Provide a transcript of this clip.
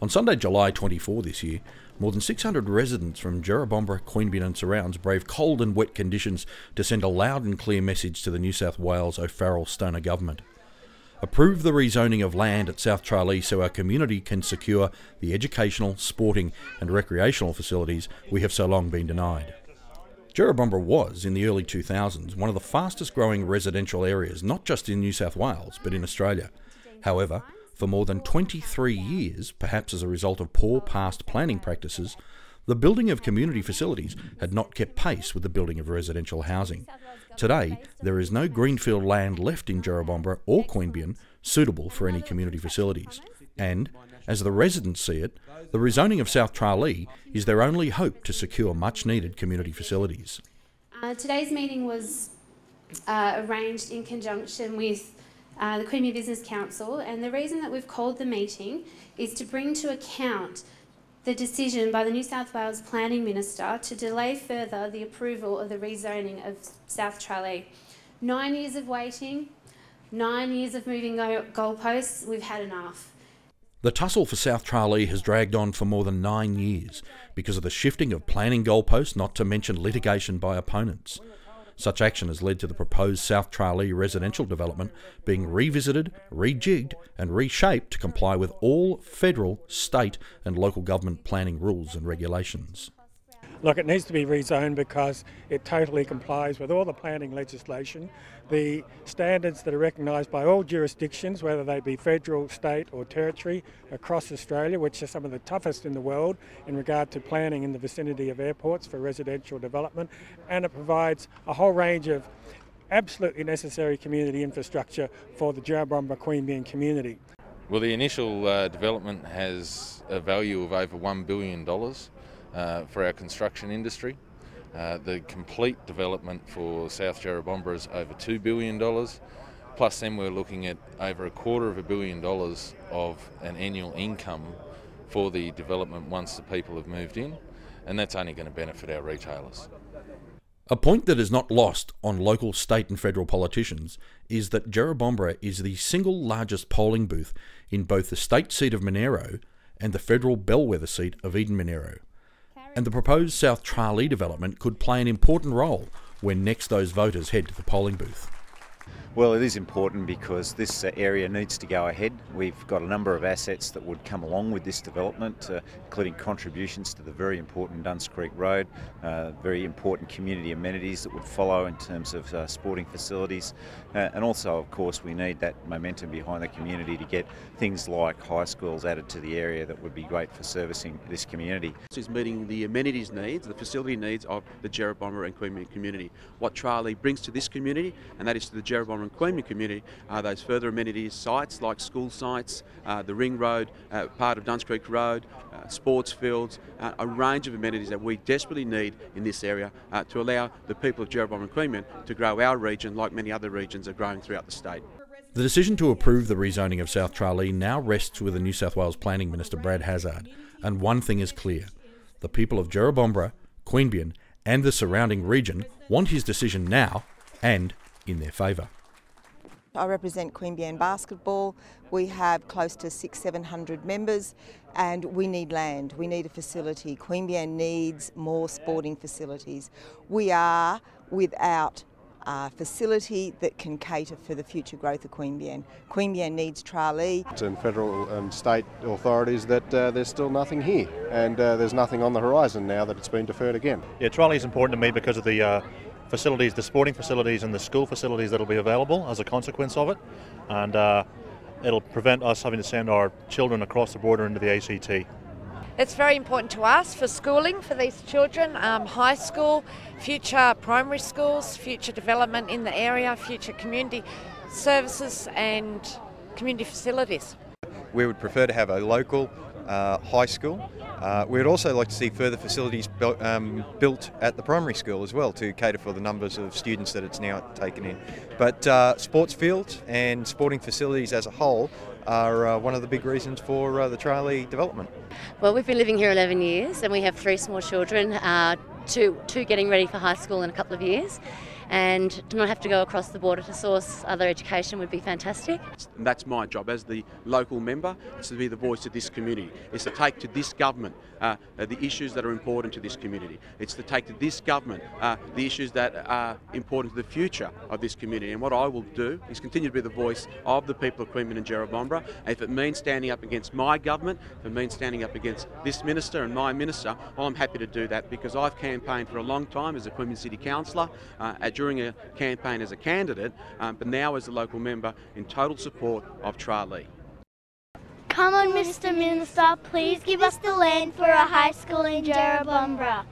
On Sunday, July 24 this year, more than 600 residents from Jerrabomberra, Queanbeyan and surrounds braved cold and wet conditions to send a loud and clear message to the New South Wales O'Farrell-Stoner government. Approve the rezoning of land at South Tralee so our community can secure the educational, sporting and recreational facilities we have so long been denied. Jerrabomberra was, in the early 2000s, one of the fastest growing residential areas, not just in New South Wales, but in Australia. However, for more than 23 years, perhaps as a result of poor past planning practices, the building of community facilities had not kept pace with the building of residential housing. Today, there is no greenfield land left in Jerrabomberra or Queanbeyan suitable for any community facilities. And, as the residents see it, the rezoning of South Tralee is their only hope to secure much-needed community facilities. Today's meeting was arranged in conjunction with the Queanbeyan Business Council, and the reason that we've called the meeting is to bring to account the decision by the New South Wales Planning Minister to delay further the approval of the rezoning of South Tralee. 9 years of waiting, 9 years of moving goalposts, we've had enough. The tussle for South Tralee has dragged on for more than 9 years because of the shifting of planning goalposts, not to mention litigation by opponents. Such action has led to the proposed South Tralee residential development being revisited, rejigged and reshaped to comply with all federal, state and local government planning rules and regulations. Look, it needs to be rezoned because it totally complies with all the planning legislation, the standards that are recognised by all jurisdictions, whether they be federal, state or territory across Australia, which are some of the toughest in the world in regard to planning in the vicinity of airports for residential development, and it provides a whole range of absolutely necessary community infrastructure for the Jerrabomberra Queanbeyan community. Well, the initial development has a value of over $1 billion. For our construction industry. The complete development for South Jerrabomberra is over $2 billion, plus then we're looking at over $250 million of an annual income for the development once the people have moved in, and that's only going to benefit our retailers. A point that is not lost on local, state and federal politicians is that Jerrabomberra is the single largest polling booth in both the state seat of Monero and the federal bellwether seat of Eden-Monero. And the proposed South Tralee development could play an important role when next those voters head to the polling booth. Well, it is important because this area needs to go ahead. We've got a number of assets that would come along with this development, including contributions to the very important Dunns Creek Road, very important community amenities that would follow in terms of sporting facilities, and also, of course, we need that momentum behind the community to get things like high schools added to the area that would be great for servicing this community. This is meeting the amenities needs, the facility needs of the Jerrabomberra and Queanbeyan community. What Tralee brings to this community, and that is to the Jerrabomberra and Queanbeyan community, are those further amenities sites like school sites, the Ring Road, part of Dunns Creek Road, sports fields, a range of amenities that we desperately need in this area to allow the people of Jerrabomberra and Queanbeyan to grow our region like many other regions are growing throughout the state. The decision to approve the rezoning of South Tralee now rests with the New South Wales Planning Minister Brad Hazzard, and one thing is clear: the people of Jerrabomberra, Queanbeyan and the surrounding region want his decision now and in their favour. I represent Queanbeyan basketball. We have close to 600-700 members and we need land, we need a facility. Queanbeyan needs more sporting facilities. We are without a facility that can cater for the future growth of Queanbeyan. Queanbeyan needs Tralee. And federal and state authorities that there's still nothing here, and there's nothing on the horizon now that it's been deferred again. Yeah, Tralee is important to me because of the facilities, the sporting facilities and the school facilities that will be available as a consequence of it, and it'll prevent us having to send our children across the border into the ACT. It's very important to us for schooling for these children, high school, future primary schools, future development in the area, future community services and community facilities. We would prefer to have a local high school. We would also like to see further facilities built at the primary school as well to cater for the numbers of students that it's now taken in. But sports fields and sporting facilities as a whole are one of the big reasons for the Tralee development. Well, we've been living here 11 years and we have 3 small children, two getting ready for high school in a couple of years. and to not have to go across the border to source other education would be fantastic. And that's my job as the local member, it's to be the voice of this community. It's to take to this government the issues that are important to this community. It's to take to this government the issues that are important to the future of this community. And what I will do is continue to be the voice of the people of Queanbeyan and Jerrabomberra. And if it means standing up against my government, if it means standing up against this minister and my minister, well, I'm happy to do that, because I've campaigned for a long time as a Queanbeyan City Councillor, during a campaign as a candidate, but now as a local member in total support of Tralee. Come on, Mr. Minister, please give us the land for a high school in Jerrabomberra.